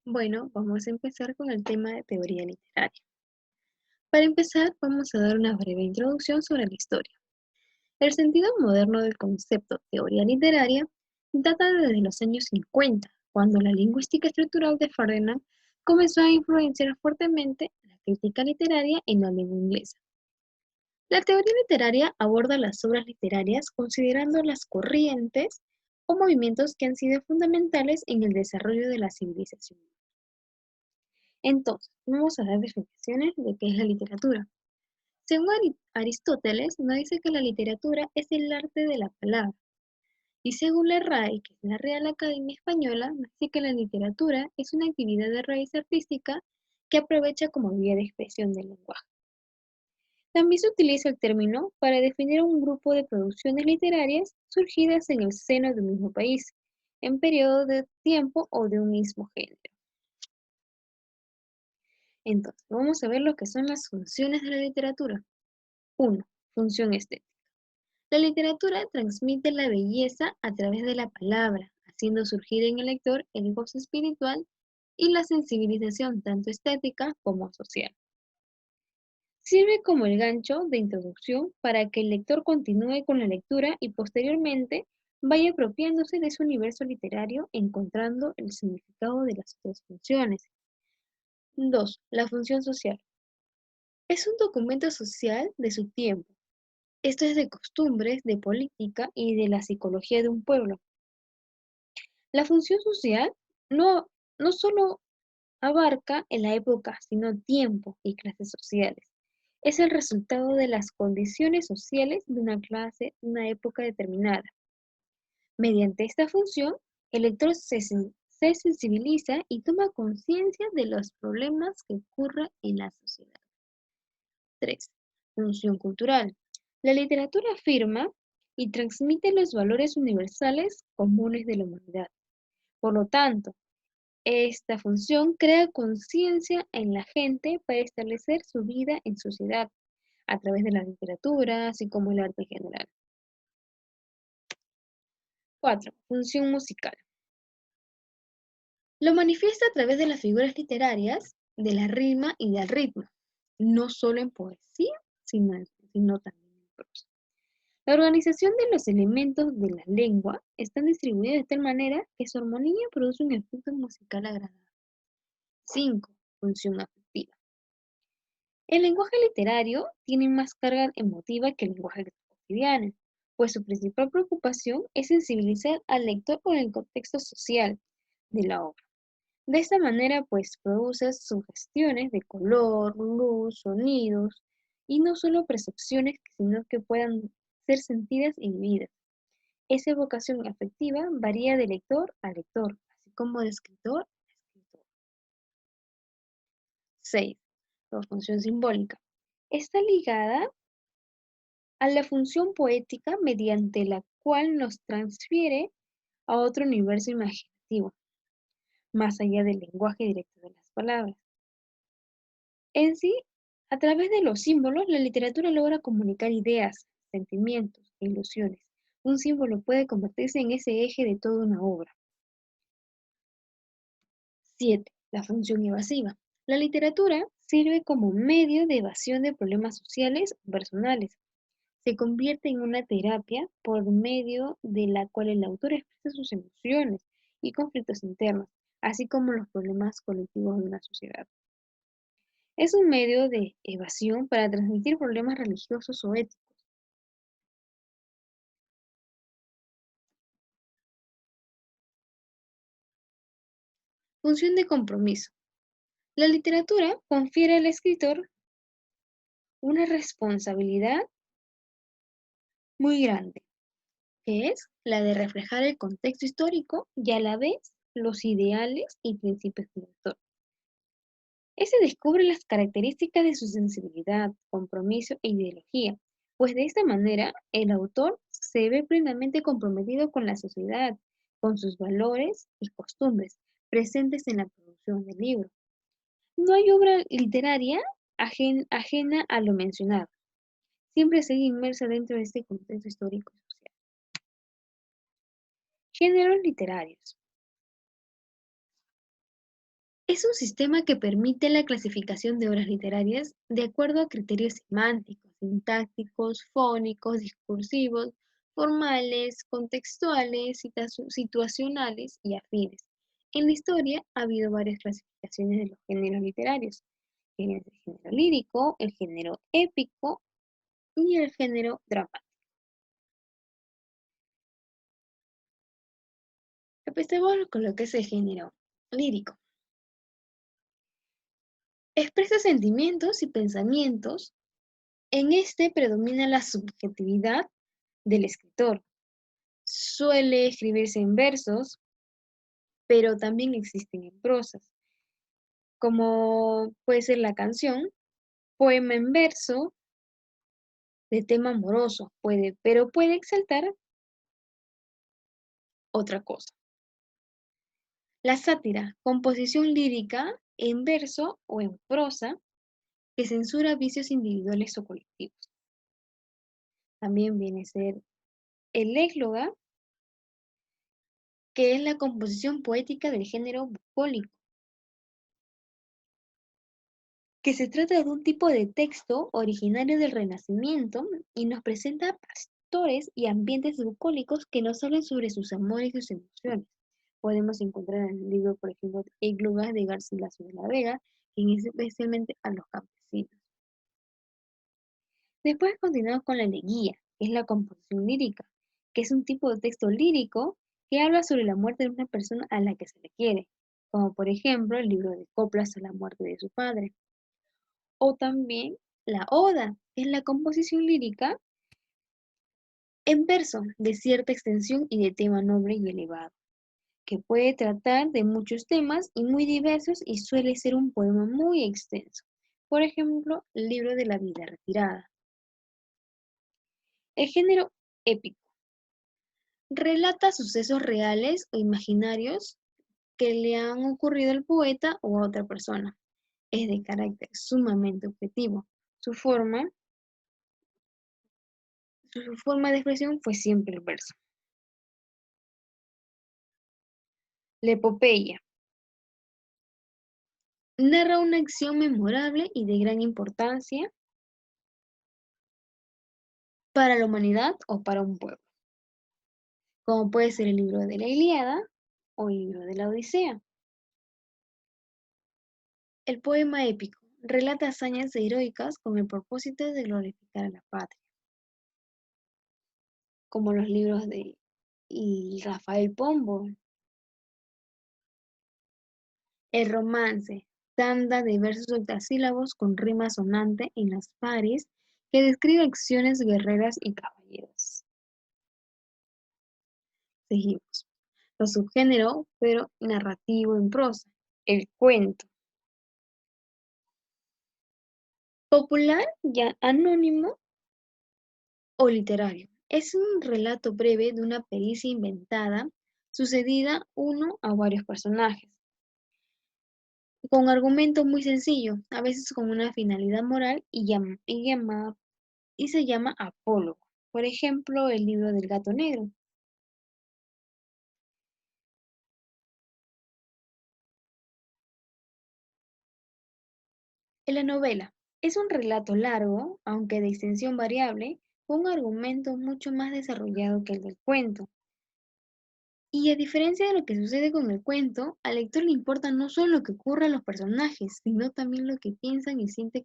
Bueno, vamos a empezar con el tema de teoría literaria. Para empezar, vamos a dar una breve introducción sobre la historia. El sentido moderno del concepto teoría literaria data desde los años 50, cuando la lingüística estructural de Ferdinand comenzó a influenciar fuertemente la crítica literaria en la lengua inglesa. La teoría literaria aborda las obras literarias considerando las corrientes o movimientos que han sido fundamentales en el desarrollo de la civilización. Entonces, vamos a dar definiciones de qué es la literatura. Según Aristóteles, nos dice que la literatura es el arte de la palabra. Y según la RAE, que es la Real Academia Española, nos dice que la literatura es una actividad de raíz artística que aprovecha como vía de expresión del lenguaje. También se utiliza el término para definir un grupo de producciones literarias surgidas en el seno de un mismo país, en periodo de tiempo o de un mismo género. Entonces, vamos a ver lo que son las funciones de la literatura. 1. Función estética. La literatura transmite la belleza a través de la palabra, haciendo surgir en el lector el gozo espiritual y la sensibilización tanto estética como social. Sirve como el gancho de introducción para que el lector continúe con la lectura y posteriormente vaya apropiándose de su universo literario, encontrando el significado de las otras funciones. 2. La función social. Es un documento social de su tiempo. Esto es de costumbres, de política y de la psicología de un pueblo. La función social no, no solo abarca en la época, sino tiempo y clases sociales. Es el resultado de las condiciones sociales de una clase, una época determinada. Mediante esta función, el lector se sensibiliza y toma conciencia de los problemas que ocurren en la sociedad. 3. Función cultural. La literatura afirma y transmite los valores universales comunes de la humanidad. Por lo tanto, esta función crea conciencia en la gente para establecer su vida en sociedad a través de la literatura, así como el arte en general. 4. Función musical. Lo manifiesta a través de las figuras literarias, de la rima y del ritmo, no solo en poesía, sino también en prosa. La organización de los elementos de la lengua están distribuidos de tal manera que su armonía produce un efecto musical agradable. 5. Función afectiva. El lenguaje literario tiene más carga emotiva que el lenguaje cotidiano, pues su principal preocupación es sensibilizar al lector con el contexto social de la obra. De esta manera, pues produce sugestiones de color, luz, sonidos, y no solo percepciones, sino que puedan ser sentidas y vividas. Esa evocación afectiva varía de lector a lector, así como de escritor a escritor. 6. La función simbólica. Está ligada a la función poética mediante la cual nos transfiere a otro universo imaginativo, más allá del lenguaje directo de las palabras. En sí, a través de los símbolos, la literatura logra comunicar ideas, sentimientos e ilusiones. Un símbolo puede convertirse en ese eje de toda una obra. 7. La función evasiva. La literatura sirve como medio de evasión de problemas sociales o personales. Se convierte en una terapia por medio de la cual el autor expresa sus emociones y conflictos internos, así como los problemas colectivos de una sociedad. Es un medio de evasión para transmitir problemas religiosos o éticos. Función de compromiso. La literatura confiere al escritor una responsabilidad muy grande, que es la de reflejar el contexto histórico y a la vez los ideales y principios del autor. Ese descubre las características de su sensibilidad, compromiso e ideología, pues de esta manera el autor se ve plenamente comprometido con la sociedad, con sus valores y costumbres presentes en la producción del libro. No hay obra literaria ajena a lo mencionado, siempre sigue inmersa dentro de este contexto histórico y social. Géneros literarios. Es un sistema que permite la clasificación de obras literarias de acuerdo a criterios semánticos, sintácticos, fónicos, discursivos, formales, contextuales, situacionales y afines. En la historia ha habido varias clasificaciones de los géneros literarios, que es el género lírico, el género épico y el género dramático. Empecemos con lo que es el género lírico. Expresa sentimientos y pensamientos. En este predomina la subjetividad del escritor. Suele escribirse en versos, pero también existen en prosas, como puede ser la canción, poema en verso, de tema amoroso, pero puede exaltar otra cosa. La sátira, composición lírica en verso o en prosa, que censura vicios individuales o colectivos. También viene a ser el égloga, que es la composición poética del género bucólico, que se trata de un tipo de texto originario del Renacimiento y nos presenta pastores y ambientes bucólicos que nos hablan sobre sus amores y sus emociones. Podemos encontrar en el libro, por ejemplo, Églogas de Garcilaso de la Vega, que es especialmente a los campesinos. Después continuamos con la elegía, que es la composición lírica, que es un tipo de texto lírico que habla sobre la muerte de una persona a la que se le quiere, como por ejemplo el libro de coplas a la muerte de su padre. O también la oda, que es la composición lírica en verso de cierta extensión y de tema noble y elevado, que puede tratar de muchos temas y muy diversos y suele ser un poema muy extenso. Por ejemplo, el libro de la vida retirada. El género épico relata sucesos reales o imaginarios que le han ocurrido al poeta o a otra persona. Es de carácter sumamente objetivo. Su forma de expresión fue siempre el verso. La epopeya narra una acción memorable y de gran importancia para la humanidad o para un pueblo, como puede ser el libro de la Ilíada o el libro de la Odisea. El poema épico relata hazañas heroicas con el propósito de glorificar a la patria, como los libros de Rafael Pombo. El romance, tanda de versos octasílabos con rima sonante en las pares que describe acciones guerreras y caballeros. Seguimos. Los subgénero, pero narrativo en prosa. El cuento. Popular, ya anónimo o literario. Es un relato breve de una pericia inventada, sucedida uno a varios personajes, con argumento muy sencillo, a veces con una finalidad moral y se llama apólogo. Por ejemplo, el libro del gato negro. En la novela, es un relato largo, aunque de extensión variable, con un argumento mucho más desarrollado que el del cuento. Y a diferencia de lo que sucede con el cuento, al lector le importa no solo lo que ocurre a los personajes, sino también lo que piensan y siente,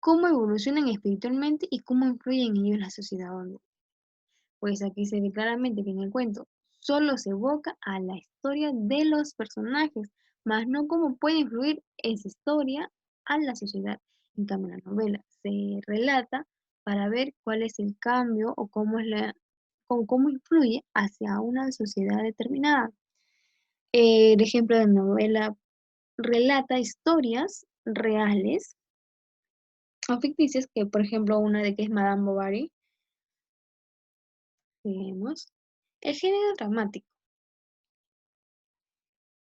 cómo evolucionan espiritualmente y cómo influye en ellos la sociedad donde. Pues aquí se ve claramente que en el cuento solo se evoca a la historia de los personajes, más no cómo puede influir esa historia a la sociedad. En cambio, en la novela se relata para ver cuál es el cambio o cómo influye hacia una sociedad determinada. El ejemplo de novela relata historias reales o ficticias, que por ejemplo una de que es Madame Bovary, vemos. El género dramático.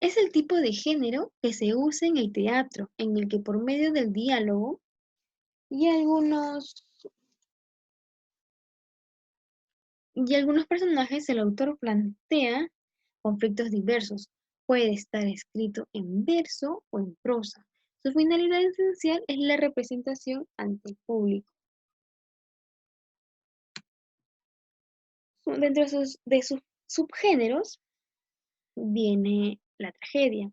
Es el tipo de género que se usa en el teatro, en el que por medio del diálogo y algunos personajes el autor plantea conflictos diversos, Puede estar escrito en verso o en prosa. Su finalidad esencial es la representación ante el público. Dentro de sus subgéneros viene la tragedia.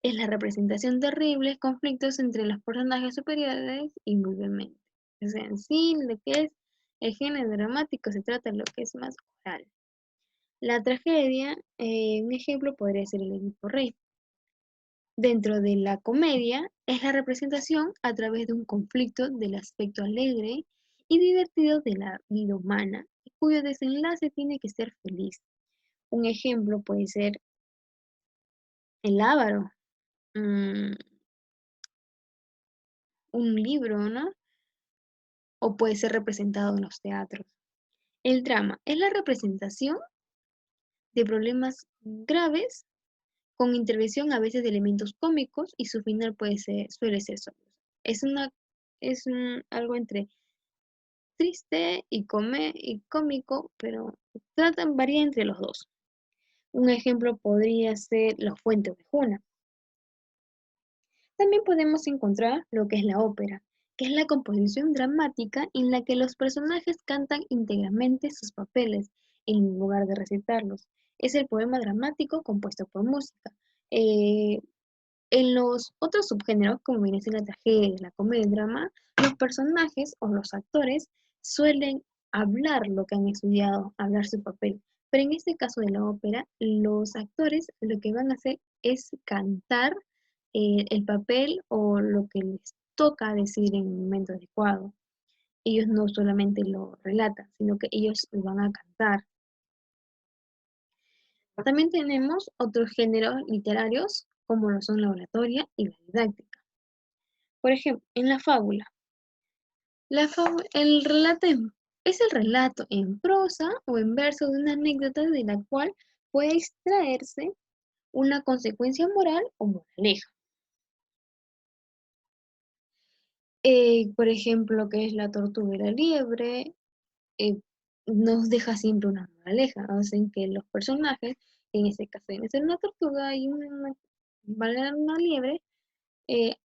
Es la representación de terribles conflictos entre los personajes superiores y muy vehemente. O sea, en sí, lo que es el género dramático se trata de lo que es más oral. La tragedia, un ejemplo podría ser el Edipo Rey. Dentro de la comedia, es la representación a través de un conflicto del aspecto alegre y divertido de la vida humana, cuyo desenlace tiene que ser feliz. Un ejemplo puede ser El Avaro, mm, un libro, ¿no? O puede ser representado en los teatros. El drama es la representación de problemas graves con intervención a veces de elementos cómicos y su final suele ser solo. Es algo entre triste y cómico, pero varía entre los dos. Un ejemplo podría ser Los Fuentes de Juna. También podemos encontrar lo que es la ópera, que es la composición dramática en la que los personajes cantan íntegramente sus papeles en lugar de recitarlos. Es el poema dramático compuesto por música. Eh, en los otros subgéneros, como viene siendo la tragedia, la comedia y el drama, los personajes o los actores suelen hablar lo que han estudiado, hablar su papel. Pero en este caso de la ópera, los actores lo que van a hacer es cantar el papel o lo que les toca decir en el momento adecuado. Ellos no solamente lo relatan, sino que ellos lo van a cantar. También tenemos otros géneros literarios, como lo son la oratoria y la didáctica. Por ejemplo, en la fábula. Es el relato en prosa o en verso de una anécdota de la cual puede extraerse una consecuencia moral o moraleja. Por ejemplo, que es la tortuga y la liebre, eh, nos deja siempre una moraleja, hacen que los personajes, en este caso deben ser una tortuga y una liebre,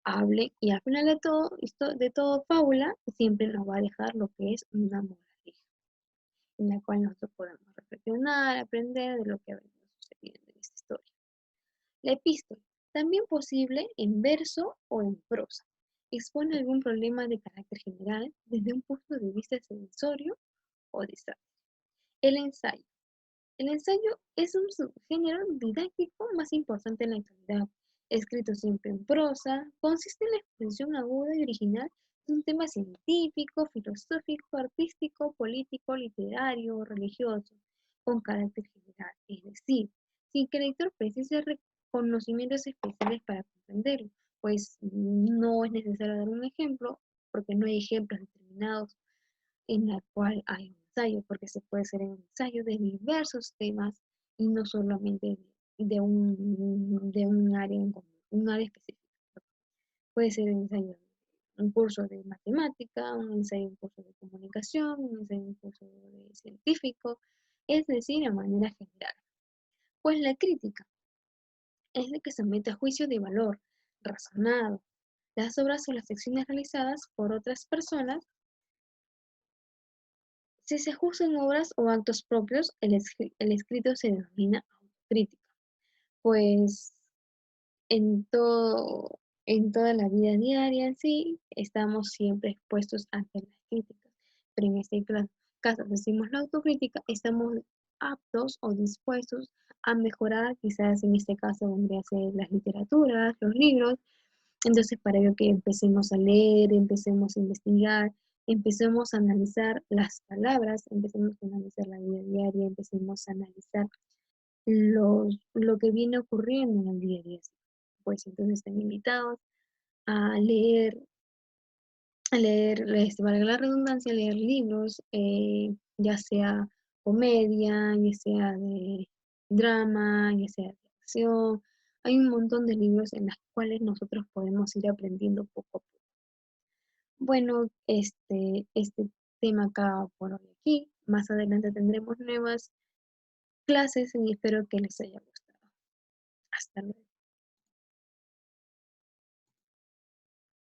hablen y al final de todo fábula siempre nos va a dejar lo que es una moraleja, en la cual nosotros podemos reflexionar, aprender de lo que ha venido sucediendo en esta historia. La epístola, también posible en verso o en prosa, expone algún problema de carácter general desde un punto de vista sensorio o de didáctico. El ensayo. El ensayo es un subgénero didáctico más importante en la actualidad. Escrito siempre en prosa, consiste en la exposición aguda y original de un tema científico, filosófico, artístico, político, literario, religioso, con carácter general, es decir, sin que el lector precise conocimientos especiales para comprenderlo, pues no es necesario dar un ejemplo, porque no hay ejemplos determinados en la cual hay un ensayo, porque se puede hacer un ensayo de diversos temas y no solamente de un área en común, un área específica. Puede ser un ensayo, un curso de matemática, un ensayo, un curso de comunicación, un ensayo, un curso de científico, es decir, a manera general. Pues la crítica es la que se somete a juicio de valor razonado las obras o las secciones realizadas por otras personas. Si se juzgan obras o actos propios, el escrito se denomina autocrítica, pues en todo, en toda la vida diaria en sí estamos siempre expuestos ante las críticas, pero en este caso, si decimos la autocrítica, estamos aptos o dispuestos a mejorar, quizás en este caso vendría a ser las literaturas, los libros. Entonces, para ello que empecemos a leer, empecemos a investigar, empecemos a analizar las palabras, empecemos a analizar la vida diaria, empecemos a analizar lo que viene ocurriendo en el día a día. Pues entonces están invitados a leer, valga la redundancia, a leer libros, ya sea comedia, ya sea de drama, ya sea de acción. Hay un montón de libros en los cuales nosotros podemos ir aprendiendo poco a poco. Bueno, este tema acaba por hoy aquí. Más adelante tendremos nuevas clases y espero que les haya gustado. Hasta luego.